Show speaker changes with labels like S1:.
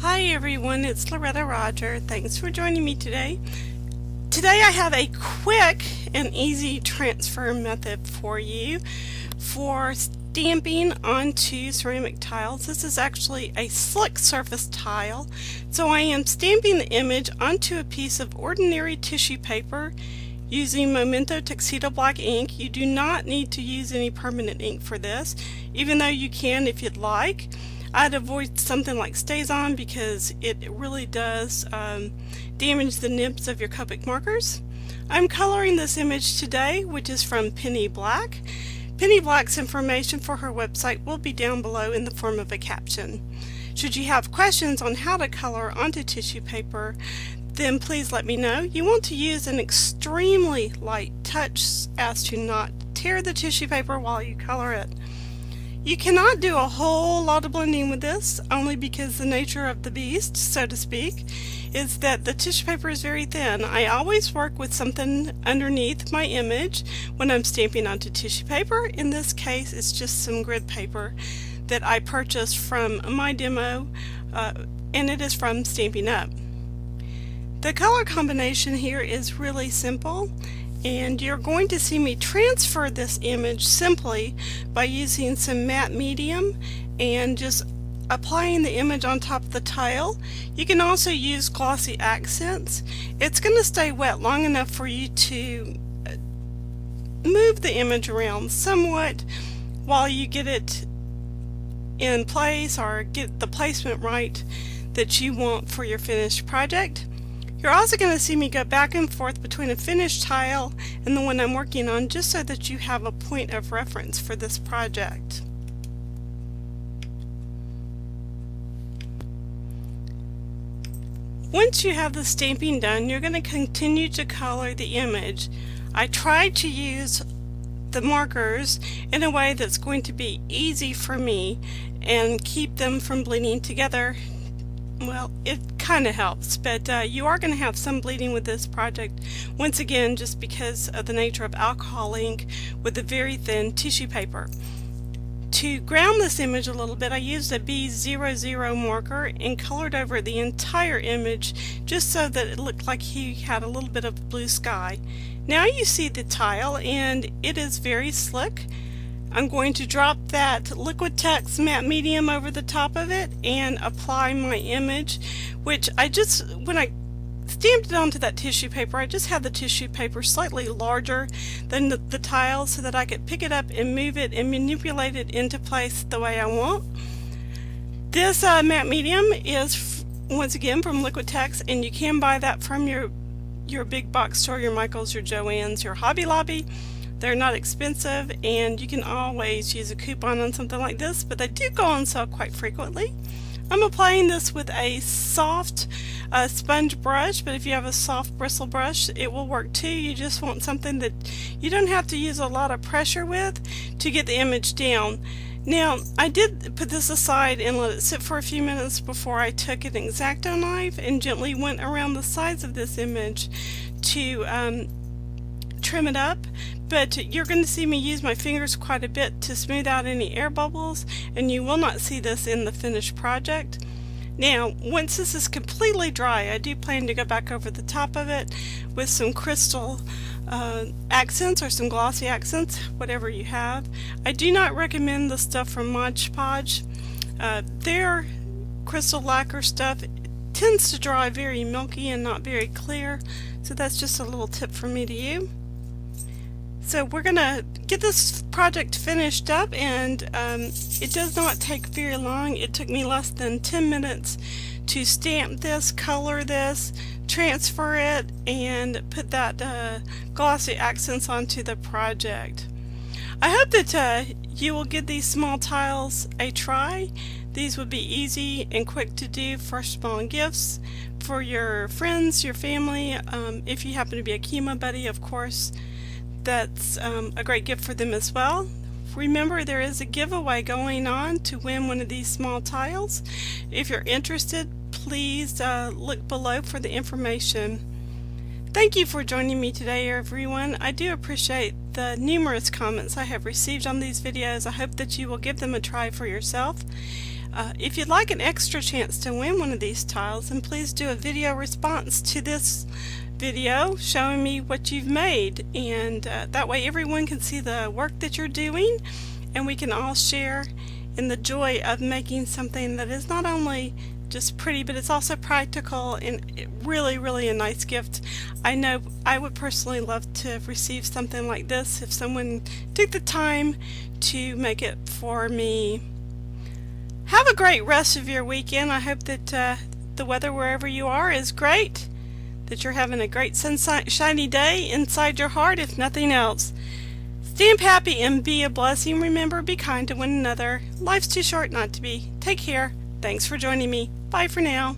S1: Hi everyone, it's Loretta Rodger. Thanks for joining me today. Today I have a quick and easy transfer method for you for stamping onto ceramic tiles. This is actually a slick surface tile. So I am stamping the image onto a piece of ordinary tissue paper using Memento Tuxedo Black ink. You do not need to use any permanent ink for this, even though you can if you'd like. I'd avoid something like StazOn because it really does damage the nibs of your Copic markers. I'm coloring this image today, which is from Penny Black. Penny Black's information for her website will be down below in the form of a caption. Should you have questions on how to color onto tissue paper, then please let me know. You want to use an extremely light touch as to not tear the tissue paper while you color it. You cannot do a whole lot of blending with this, only because the nature of the beast, so to speak, is that the tissue paper is very thin. I always work with something underneath my image when I'm stamping onto tissue paper. In this case, it's just some grid paper that I purchased from my demo, and it is from Stampin' Up. The color combination here is really simple, and you're going to see me transfer this image simply by using some matte medium and just applying the image on top of the tile. You can also use glossy accents. It's going to stay wet long enough for you to move the image around somewhat while you get it in place or get the placement right that you want for your finished project. You're also going to see me go back and forth between a finished tile and the one I'm working on, just so that you have a point of reference for this project. Once you have the stamping done, you're going to continue to color the image. I tried to use the markers in a way that's going to be easy for me and keep them from bleeding together. Well, it kind of helps, but you are going to have some bleeding with this project, once again just because of the nature of alcohol ink with a very thin tissue paper. To ground this image a little bit, I used a B00 marker and colored over the entire image just so that it looked like he had a little bit of blue sky. Now you see the tile, and it is very slick. I'm going to drop that Liquitex matte medium over the top of it and apply my image, which when I stamped it onto that tissue paper, I just had the tissue paper slightly larger than the tile so that I could pick it up and move it and manipulate it into place the way I want. This matte medium is once again from Liquitex, and you can buy that from your big box store, your Michaels, your Joann's, your Hobby Lobby. They're not expensive, and you can always use a coupon on something like this, but they do go on sale quite frequently. I'm applying this with a soft sponge brush, but if you have a soft bristle brush, it will work too. You just want something that you don't have to use a lot of pressure with to get the image down. Now, I did put this aside and let it sit for a few minutes before I took an X-Acto knife and gently went around the sides of this image to trim it up, but you're going to see me use my fingers quite a bit to smooth out any air bubbles, and you will not see this in the finished project. Now, once this is completely dry, I do plan to go back over the top of it with some crystal accents or some glossy accents, whatever you have. I do not recommend the stuff from Mod Podge. Their crystal lacquer stuff tends to dry very milky and not very clear, so that's just a little tip from me to you. So we're going to get this project finished up, and it does not take very long. It took me less than 10 minutes to stamp this, color this, transfer it, and put that glossy accents onto the project. I hope that you will give these small tiles a try. These would be easy and quick to do for small gifts for your friends, your family. If you happen to be a chemo buddy, of course, that's a great gift for them as well. Remember, there is a giveaway going on to win one of these small tiles. If you're interested, please look below for the information. Thank you for joining me today, everyone. I do appreciate the numerous comments I have received on these videos. I hope that you will give them a try for yourself. If you'd like an extra chance to win one of these tiles, then please do a video response to this video showing me what you've made, and that way everyone can see the work that you're doing, and we can all share in the joy of making something that is not only just pretty, but it's also practical and really a nice gift. I know I would personally love to receive something like this if someone took the time to make it for me. Have a great rest of your weekend. I hope that the weather wherever you are is great, that you're having a great sunshiny day inside your heart, if nothing else. Stand happy and be a blessing. Remember, be kind to one another. Life's too short not to be. Take care. Thanks for joining me. Bye for now.